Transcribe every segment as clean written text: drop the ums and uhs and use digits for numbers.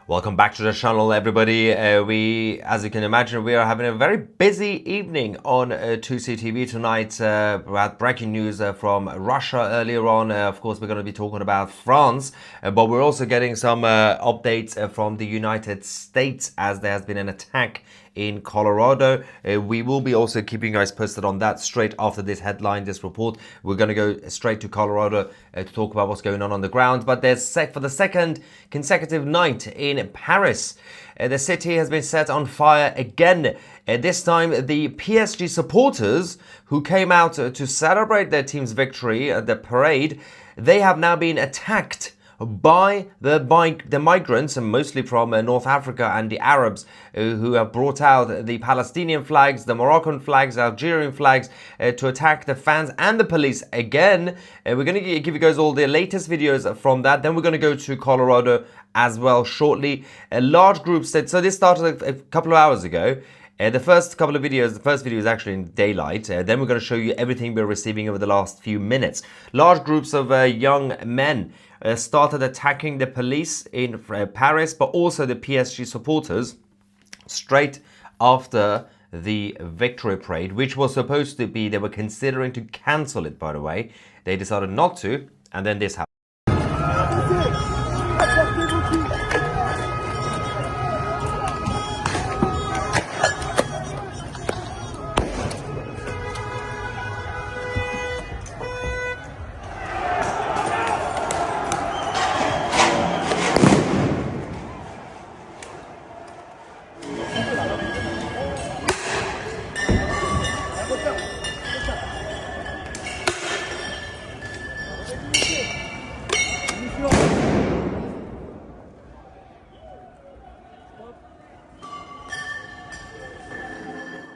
Welcome back to the channel, everybody. As you can imagine, we are having a very busy evening on 2CTV tonight. We had breaking news from Russia earlier on. Of course, we're going to be talking about France, but we're also getting some updates from the United States as there has been an attack in Colorado. We will be also keeping you guys posted on that straight after this headline, this report. We're going to go straight to Colorado to talk about what's going on the ground. But there's for the second consecutive night in Paris, the city has been set on fire again. This time, the PSG supporters who came out to celebrate their team's victory at the parade, they have now been attacked by the migrants, and mostly from North Africa and the Arabs, who have brought out the Palestinian flags, the Moroccan flags, Algerian flags, to attack the fans and the police again. We're going to give you guys all the latest videos from that. Then we're going to go to Colorado as well shortly. A large group said, so this started a couple of hours ago. The first video is actually in daylight. Then we're going to show you everything we're receiving over the last few minutes. Large groups of young men started attacking the police in Paris, but also the PSG supporters straight after the victory parade, which was supposed to be, they were considering to cancel it, by the way. They decided not to, and then this happened.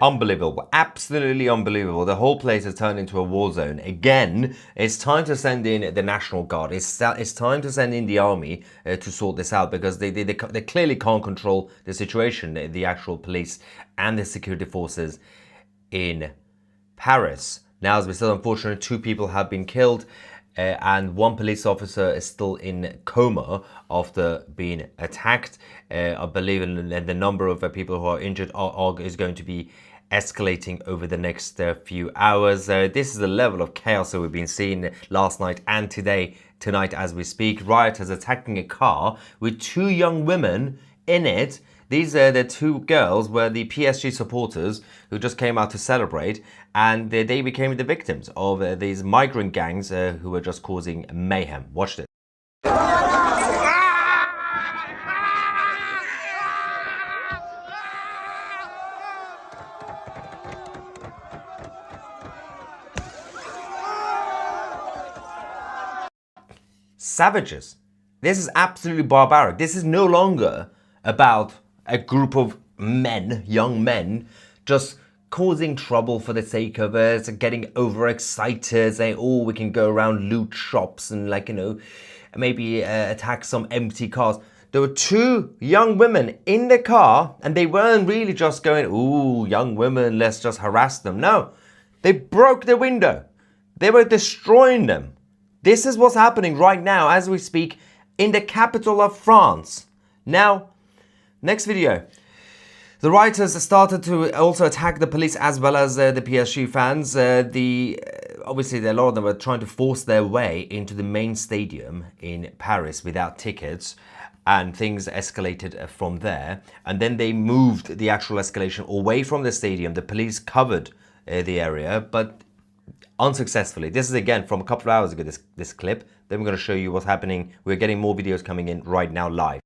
Unbelievable, absolutely unbelievable. The whole place has turned into a war zone. Again, it's time to send in the National Guard. It's time to send in the army to sort this out, because they clearly can't control the situation, the actual police and the security forces in Paris. Now, as we said, unfortunately, 2 people have been killed. And 1 police officer is still in coma after being attacked. I believe the number of people who are injured is going to be escalating over the next few hours. This is the level of chaos that we've been seeing last night and tonight as we speak. Rioters attacking a car with 2 young women in it. These are the 2 girls were the PSG supporters who just came out to celebrate, and they became the victims of these migrant gangs who were just causing mayhem. Watch this. Savages. This is absolutely barbaric. This is no longer about a group of men, young men, just causing trouble for the sake of it, getting overexcited, saying, oh, we can go around loot shops and, like, you know, maybe attack some empty cars. There were 2 young women in the car, and they weren't really just going, ooh, young women, let's just harass them. No, they broke the window. They were destroying them. This is what's happening right now as we speak in the capital of France. Now, next video. The rioters started to also attack the police as well as the PSG fans. Obviously, a lot of them were trying to force their way into the main stadium in Paris without tickets, and things escalated from there. And then they moved the actual escalation away from the stadium. The police covered the area, but unsuccessfully. This is again from a couple of hours ago, this clip. Then we're going to show you what's happening. We're getting more videos coming in right now live.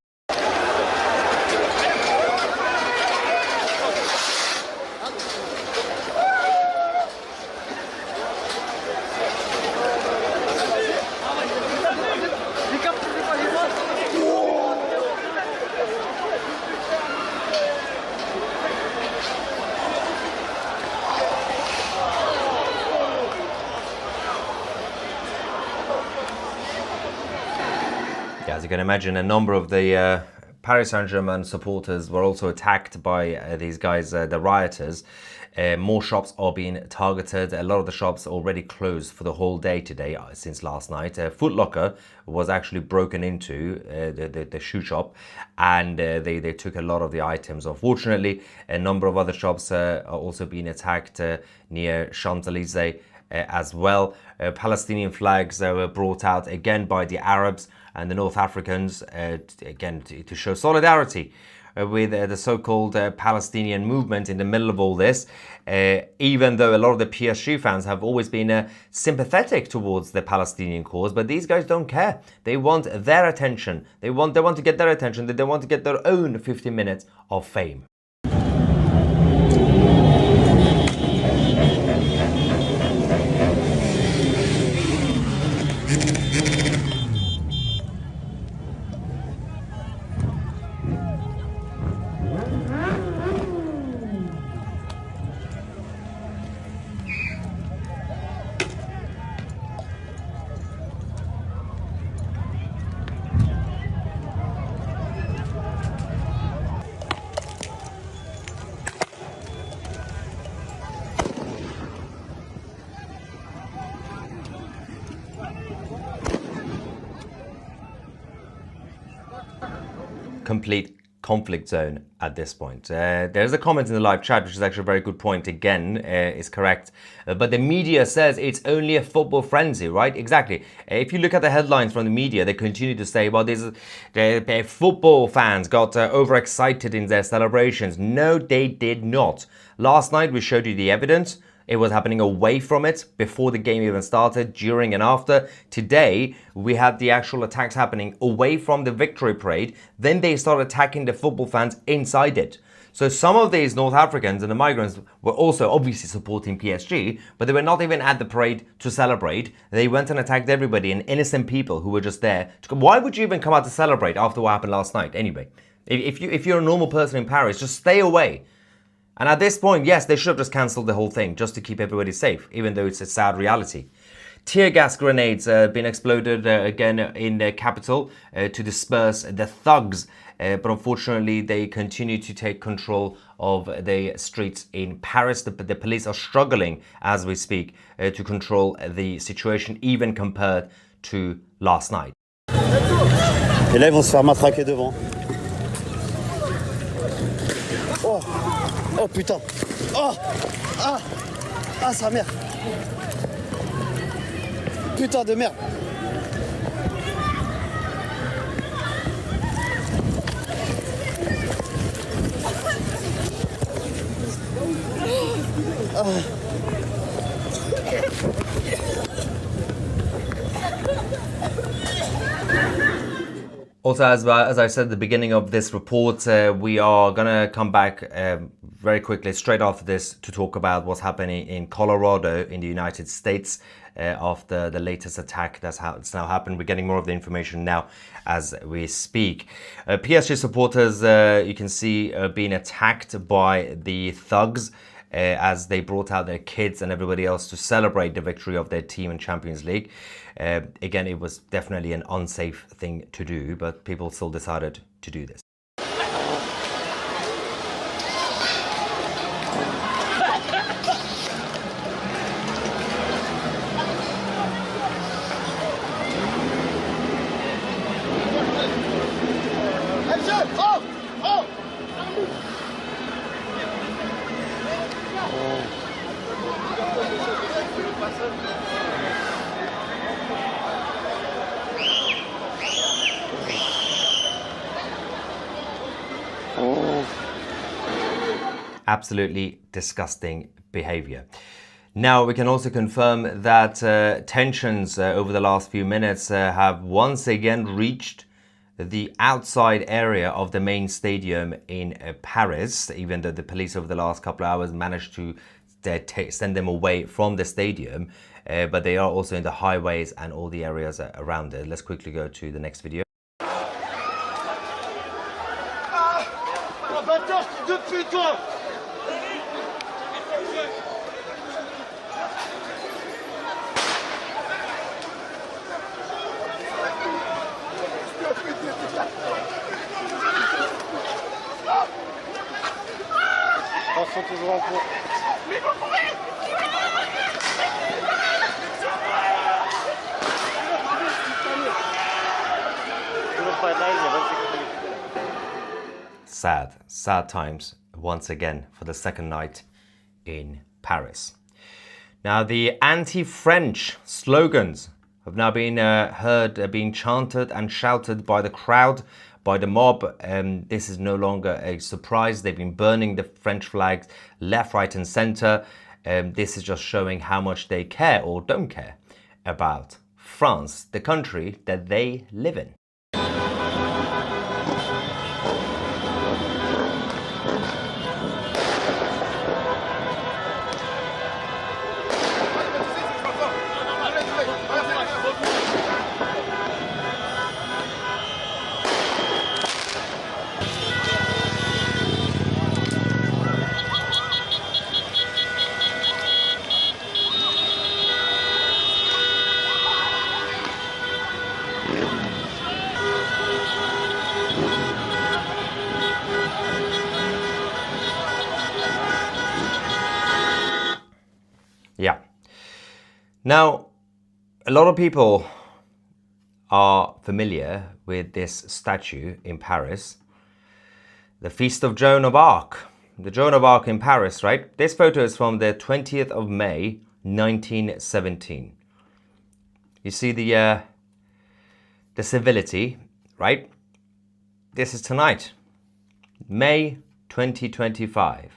As you can imagine, a number of the Paris Saint-Germain supporters were also attacked by these guys, the rioters. More shops are being targeted. A lot of the shops already closed for the whole day today since last night. Foot Locker was actually broken into, the shoe shop, and they took a lot of the items. Unfortunately, a number of other shops are also being attacked near Champs-Élysées as well. Palestinian flags were brought out again by the Arabs and the North Africans, again to show solidarity with the so-called Palestinian movement in the middle of all this, even though a lot of the PSG fans have always been sympathetic towards the Palestinian cause, but these guys don't care. They want their attention. They want to get their attention. They want to get their own 15 minutes of fame. Complete conflict zone at this point. There's a comment in the live chat, which is actually a very good point. Again, is correct. But the media says it's only a football frenzy, right? Exactly. If you look at the headlines from the media, they continue to say, well, the football fans got overexcited in their celebrations. No, they did not. Last night, we showed you the evidence. It was happening away from it before the game even started, during and after. Today, we had the actual attacks happening away from the victory parade. Then they started attacking the football fans inside it. So some of these North Africans and the migrants were also obviously supporting PSG, but they were not even at the parade to celebrate. They went and attacked everybody and innocent people who were just there. Why would you even come out to celebrate after what happened last night anyway? If you're a normal person in Paris, just stay away. And at this point, yes, they should have just cancelled the whole thing just to keep everybody safe, even though it's a sad reality. Tear gas grenades have been exploded again in the capital to disperse the thugs. But unfortunately, they continue to take control of the streets in Paris. The police are struggling as we speak to control the situation, even compared to last night. Et là, ils vont se faire matraquer devant. Oh! Oh putain! Oh! Ah! Ah sa mère! Putain de merde! Ah. Also, as I said at the beginning of this report, we are going to come back very quickly, straight after this, to talk about what's happening in Colorado in the United States after the latest attack that's now happened. We're getting more of the information now as we speak. PSG supporters, you can see, being attacked by the thugs as they brought out their kids and everybody else to celebrate the victory of their team in Champions League. Again, it was definitely an unsafe thing to do, but people still decided to do this. Absolutely disgusting behavior. Now, we can also confirm that tensions over the last few minutes have once again reached the outside area of the main stadium in Paris, even though the police over the last couple of hours managed to send them away from the stadium, but they are also in the highways and all the areas around it. Let's quickly go to the next video. toujours en cours. Sad times once again for the second night in Paris. Now, the anti-French slogans have now been heard being chanted and shouted by the crowd, by the mob. This is no longer a surprise. They've been burning the French flags left, right and center. This is just showing how much they care or don't care about France, the country that they live in. Yeah. Now, a lot of people are familiar with this statue in Paris, the Feast of Joan of Arc. The Joan of Arc in Paris, right? This photo is from the 20th of May, 1917. You see the civility, right? This is tonight, May 2025.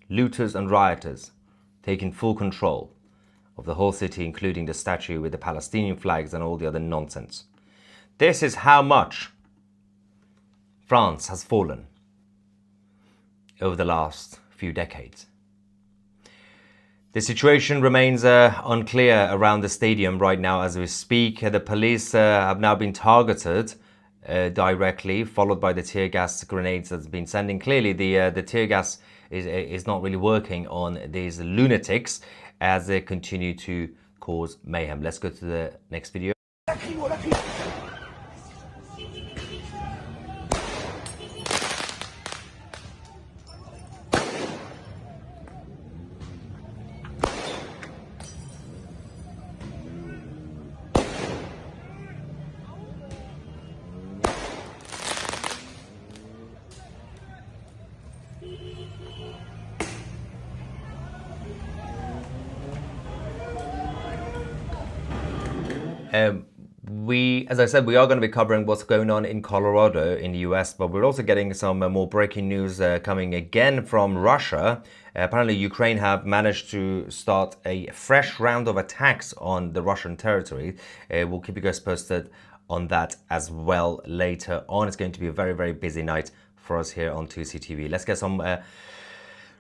Looters and rioters taking full control of the whole city, including the statue with the Palestinian flags and all the other nonsense. This is how much France has fallen over the last few decades. The situation remains unclear around the stadium right now as we speak. The police have now been targeted directly, followed by the tear gas grenades that's been sending. Clearly, the tear gas is not really working on these lunatics as they continue to cause mayhem. Let's go to the next video. As I said, we are going to be covering what's going on in Colorado in the US, but we're also getting some more breaking news coming again from Russia. Apparently, Ukraine have managed to start a fresh round of attacks on the Russian territory. We'll keep you guys posted on that as well later on. It's going to be a very, very busy night for us here on 2CTV. Let's get some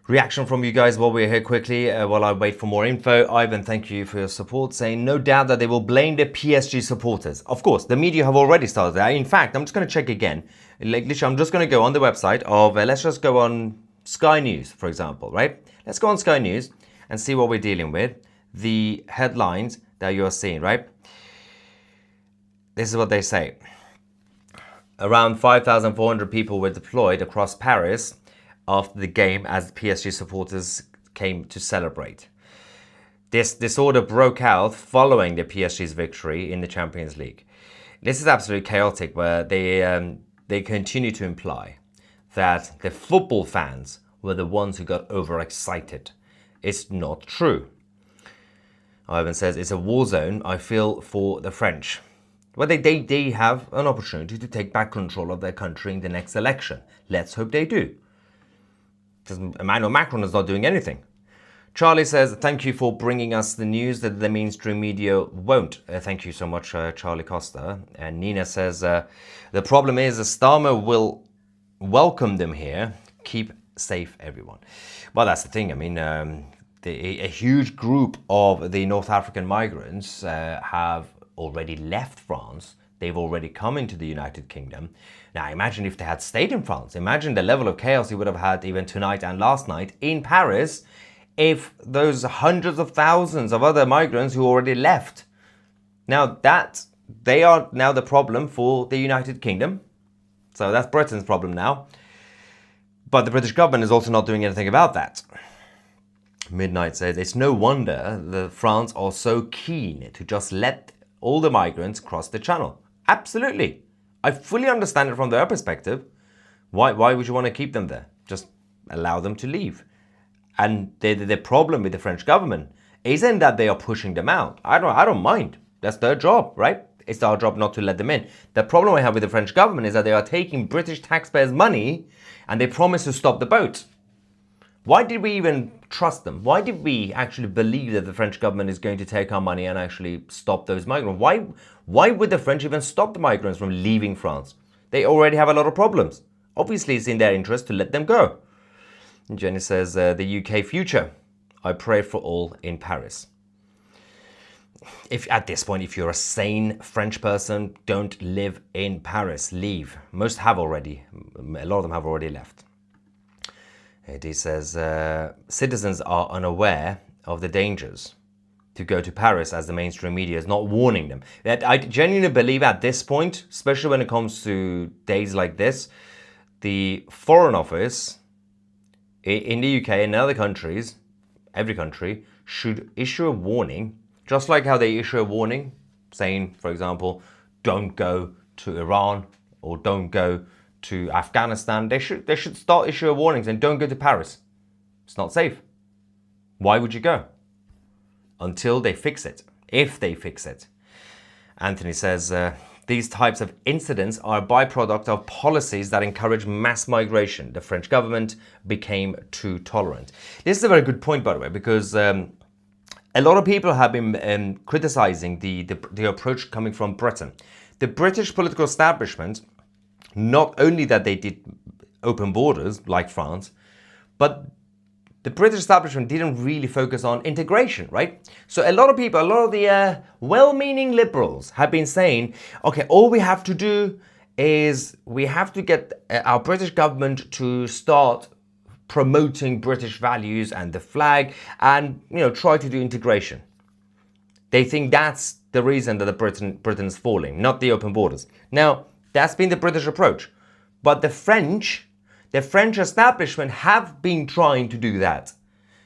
reaction from you guys while we're here quickly, while I wait for more info. Ivan, thank you for your support, saying no doubt that they will blame the PSG supporters. Of course, the media have already started that. In fact, I'm just going to check again. Like, literally, I'm just going to go on the website of, let's just go on Sky News, for example, right? Let's go on Sky News and see what we're dealing with. The headlines that you're seeing, right? This is what they say. Around 5,400 people were deployed across Paris after the game as PSG supporters came to celebrate. This disorder broke out following the PSG's victory in the Champions League. This is absolutely chaotic, where they continue to imply that the football fans were the ones who got overexcited. It's not true. Ivan says, it's a war zone. I feel for the French. Well, they have an opportunity to take back control of their country in the next election. Let's hope they do. Because Emmanuel Macron is not doing anything. Charlie says, thank you for bringing us the news that the mainstream media won't. Thank you so much, Charlie Costa. And Nina says, the problem is Starmer will welcome them here. Keep safe, everyone. Well, that's the thing. I mean, a huge group of the North African migrants have already left France. They've already come into the United Kingdom. Now, imagine if they had stayed in France. Imagine the level of chaos you would have had even tonight and last night in Paris if those hundreds of thousands of other migrants who already left. Now, they are now the problem for the United Kingdom. So that's Britain's problem now. But the British government is also not doing anything about that. Midnight says, it's no wonder the France are so keen to just let all the migrants cross the channel. Absolutely. I fully understand it from their perspective. Why would you want to keep them there? Just allow them to leave. And the problem with the French government isn't that they are pushing them out. I don't mind. That's their job, right? It's our job not to let them in. The problem I have with the French government is that they are taking British taxpayers' money and they promise to stop the boat. Why did we even trust them? Why did we actually believe that the French government is going to take our money and actually stop those migrants? Why would the French even stop the migrants from leaving France? They already have a lot of problems. Obviously, it's in their interest to let them go. And Jenny says, the UK future. I pray for all in Paris. If at this point, if you're a sane French person, don't live in Paris. Leave. Most have already. A lot of them have already left. He says, citizens are unaware of the dangers to go to Paris as the mainstream media is not warning them. I genuinely believe at this point, especially when it comes to days like this, the Foreign Office in the UK and other countries, every country, should issue a warning, just like how they issue a warning saying, for example, don't go to Iran or don't go to Afghanistan. They should start issuing warnings and don't go to Paris. It's not safe. Why would you go? Until they fix it, if they fix it. Anthony says, these types of incidents are a byproduct of policies that encourage mass migration. The French government became too tolerant. This is a very good point, by the way, because a lot of people have been criticizing the approach coming from Britain. The British political establishment, not only that they did open borders like France, but the British establishment didn't really focus on integration, right? So a lot of people, a lot of the well-meaning liberals have been saying, okay, all we have to do is we have to get our British government to start promoting British values and the flag and, try to do integration. They think that's the reason that Britain's falling, not the open borders. Now, that's been the British approach. But the French establishment have been trying to do that.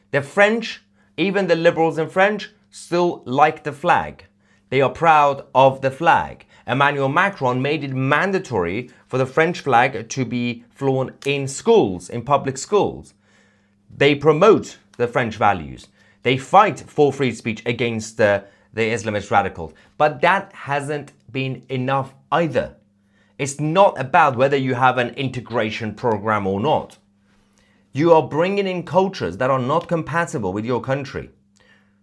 The French, even the liberals in French, still like the flag. They are proud of the flag. Emmanuel Macron made it mandatory for the French flag to be flown in schools, in public schools. They promote the French values. They fight for free speech against the Islamist radicals. But that hasn't been enough either. It's not about whether you have an integration program or not. You are bringing in cultures that are not compatible with your country.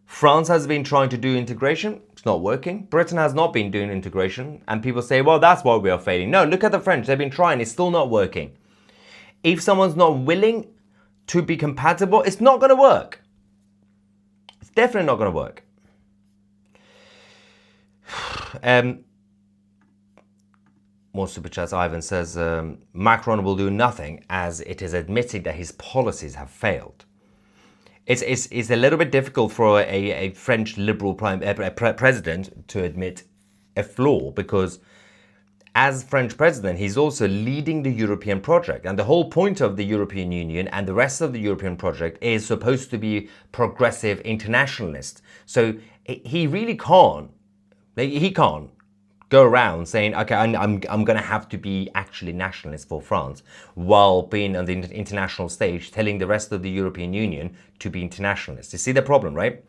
France has been trying to do integration. It's not working. Britain has not been doing integration. And people say, well, that's why we are failing. No, look at the French. They've been trying. It's still not working. If someone's not willing to be compatible, it's not going to work. It's definitely not going to work. More super chats. Ivan says, Macron will do nothing as it is admitting that his policies have failed. It's a little bit difficult for a French liberal president to admit a flaw, because as French president, he's also leading the European project. And the whole point of the European Union and the rest of the European project is supposed to be progressive internationalist. So he really can't, he can't go around saying, okay, I'm going to have to be actually nationalist for France, while being on the international stage telling the rest of the European Union to be internationalist. You see the problem, right?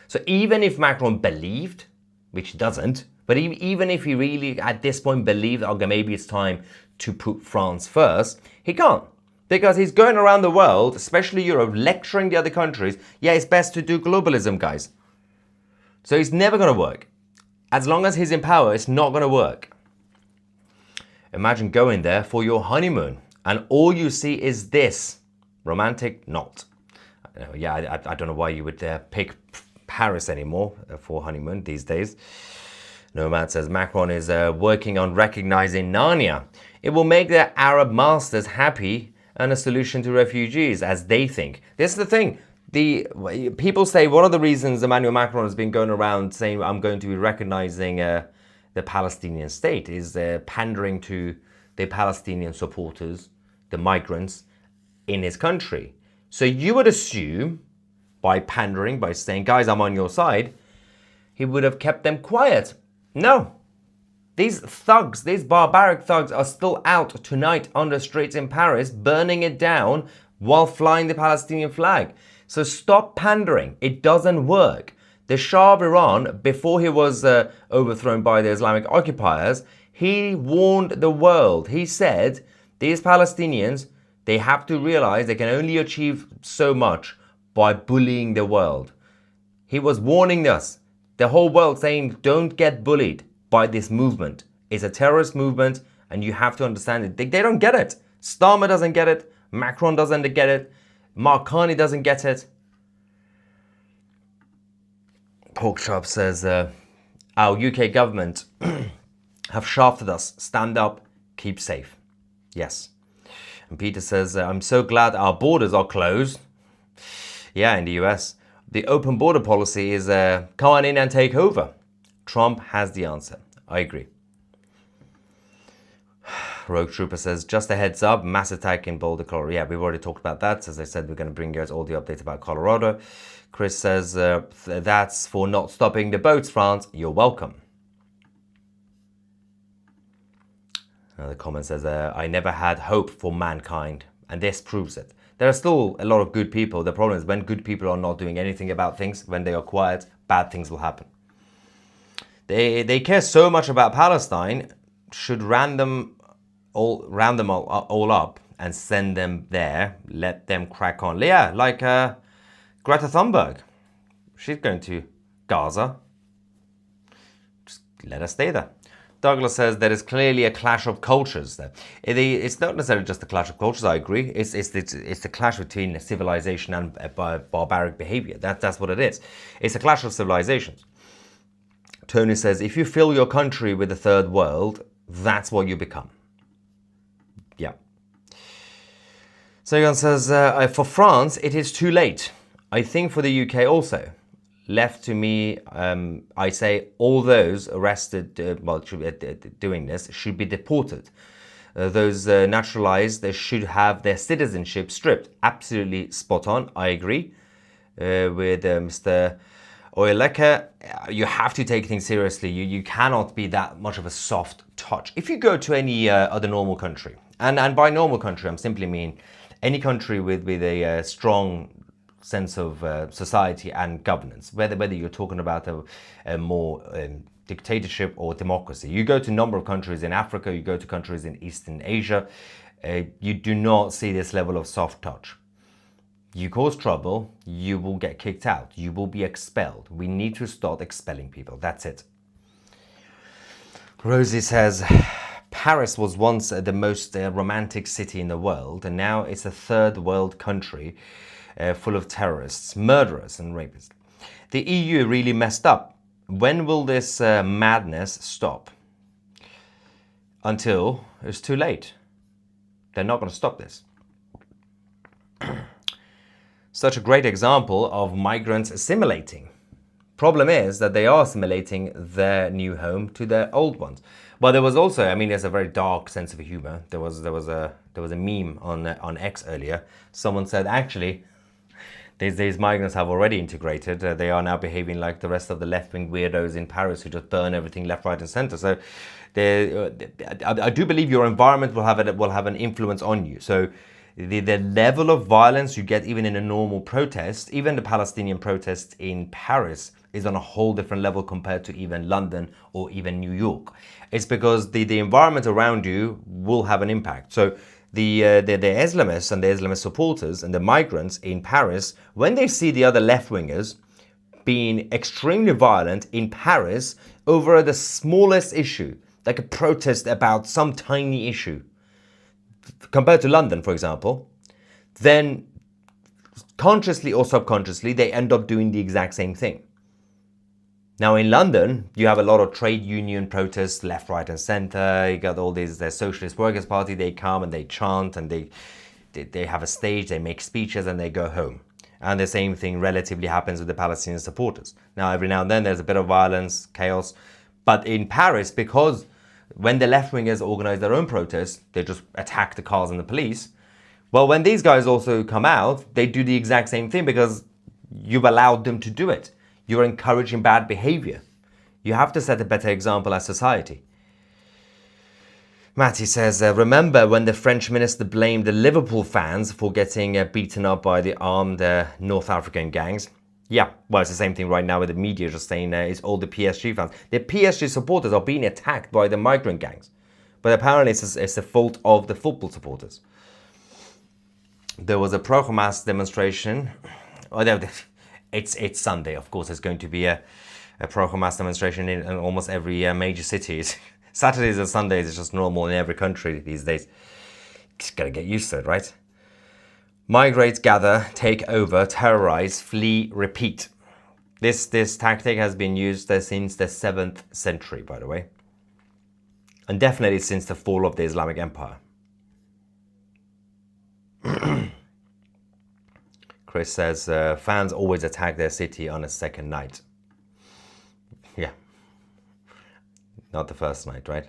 So even if Macron believed, which he doesn't, but even if he really at this point believed, okay, maybe it's time to put France first, he can't. Because he's going around the world, especially Europe, lecturing the other countries, yeah, it's best to do globalism, guys. So it's never going to work. As long as he's in power, it's not going to work. Imagine going there for your honeymoon and all you see is this. Romantic? Not. Yeah, I don't know why you would pick Paris anymore for honeymoon these days. Nomad says Macron is working on recognizing Narnia. It will make their Arab masters happy and a solution to refugees, as they think. This is the thing. People say one of the reasons Emmanuel Macron has been going around saying I'm going to be recognizing the Palestinian state is pandering to the Palestinian supporters, the migrants in his country. So you would assume by pandering, by saying, guys, I'm on your side, he would have kept them quiet. No. These thugs, these barbaric thugs are still out tonight on the streets in Paris, burning it down while flying the Palestinian flag. So stop pandering. It doesn't work. The Shah of Iran, before he was overthrown by the Islamic occupiers, he warned the world. He said, these Palestinians, they have to realize they can only achieve so much by bullying the world. He was warning us, the whole world, saying, don't get bullied by this movement. It's a terrorist movement, and you have to understand it. They don't get it. Starmer doesn't get it. Macron doesn't get it. Mark Carney doesn't get it. Porkchop says, our UK government have shafted us. Stand up, keep safe. Yes. And Peter says, I'm so glad our borders are closed. Yeah, in the US. The open border policy is come on in and take over. Trump has the answer. I agree. Rogue Trooper says, just a heads up, mass attack in Boulder, Colorado. Yeah, we've already talked about that. As I said, we're going to bring you guys all the updates about Colorado. Chris says, that's for not stopping the boats, France. You're welcome. Another comment says, I never had hope for mankind. And this proves it. There are still a lot of good people. The problem is when good people are not doing anything about things, when they are quiet, bad things will happen. They care so much about Palestine, should round them all up and send them there, let them crack on. Yeah, like Greta Thunberg. She's going to Gaza. Just let her stay there. Douglas says there is clearly a clash of cultures there. It's not necessarily just a clash of cultures, I agree. It's the clash between civilization and barbaric behavior. That's what it is. It's a clash of civilizations. Tony says, if you fill your country with the third world, that's what you become. Yeah. Segan says, for France, it is too late. I think for the UK also. Left to me, I say all those arrested doing this should be deported. Those naturalized, they should have their citizenship stripped. Absolutely spot on. I agree with Mr. Oyeleka. You have to take things seriously. You cannot be that much of a soft touch. If you go to any other normal country, and by normal country, I'm simply mean any country with a strong sense of society and governance, whether you're talking about a more dictatorship or democracy. You go to a number of countries in Africa, you go to countries in Eastern Asia, you do not see this level of soft touch. You cause trouble, you will get kicked out, you will be expelled. We need to start expelling people, that's it. Rosie says, Paris was once the most romantic city in the world, and now it's a third world country full of terrorists, murderers and rapists. The EU really messed up. When will this madness stop? Until it's too late. They're not going to stop this. Such a great example of migrants assimilating. Problem is that they are assimilating their new home to their old ones. But there was also, I mean, there's a very dark sense of humor. There was a meme on X earlier. Someone said, actually, these migrants have already integrated. They are now behaving like the rest of the left-wing weirdos in Paris who just burn everything left, right, and center. So, I do believe your environment will have an influence on you. So, the level of violence you get even in a normal protest, even the Palestinian protests in Paris, is on a whole different level compared to even London or even New York. It's because the environment around you will have an impact. So the Islamists and the Islamist supporters and the migrants in Paris, when they see the other left-wingers being extremely violent in Paris over the smallest issue, like a protest about some tiny issue, compared to London, for example, then consciously or subconsciously, they end up doing the exact same thing. Now in London, you have a lot of trade union protests, left, right, and center. You got all these, the Socialist Workers' Party, they come and they chant and they have a stage, they make speeches and they go home. And the same thing relatively happens with the Palestinian supporters. Now, every now and then there's a bit of violence, chaos. But in Paris, because when the left-wingers organize their own protests, they just attack the cars and the police. Well, when these guys also come out, they do the exact same thing because You've allowed them to do it. You're encouraging bad behavior. You have to set a better example as society. Matty says, remember when the French minister blamed the Liverpool fans for getting beaten up by the armed North African gangs? Yeah, well, it's the same thing right now with the media just saying it's all the PSG fans. The PSG supporters are being attacked by the migrant gangs. But apparently it's the fault of the football supporters. There was a pro-Hamas demonstration. It's Sunday, of course. There's going to be a pro-Hamas demonstration in almost every major city. Saturdays and Sundays is just normal in every country these days. Just gotta get used to it, right? Migrants gather, take over, terrorize, flee, repeat. This tactic has been used since the 7th century, by the way. And definitely since the fall of the Islamic Empire. Chris says, fans always attack their city on a second night. Yeah. Not the first night, right?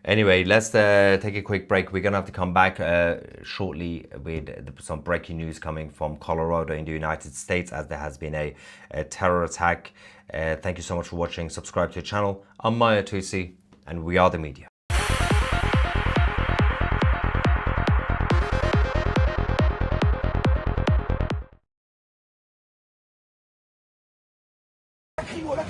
Anyway, let's take a quick break. We're going to have to come back shortly with some breaking news coming from Colorado in the United States, as there has been a terror attack. Thank you so much for watching. Subscribe to the channel. I'm Maya Tusi, and we are the media.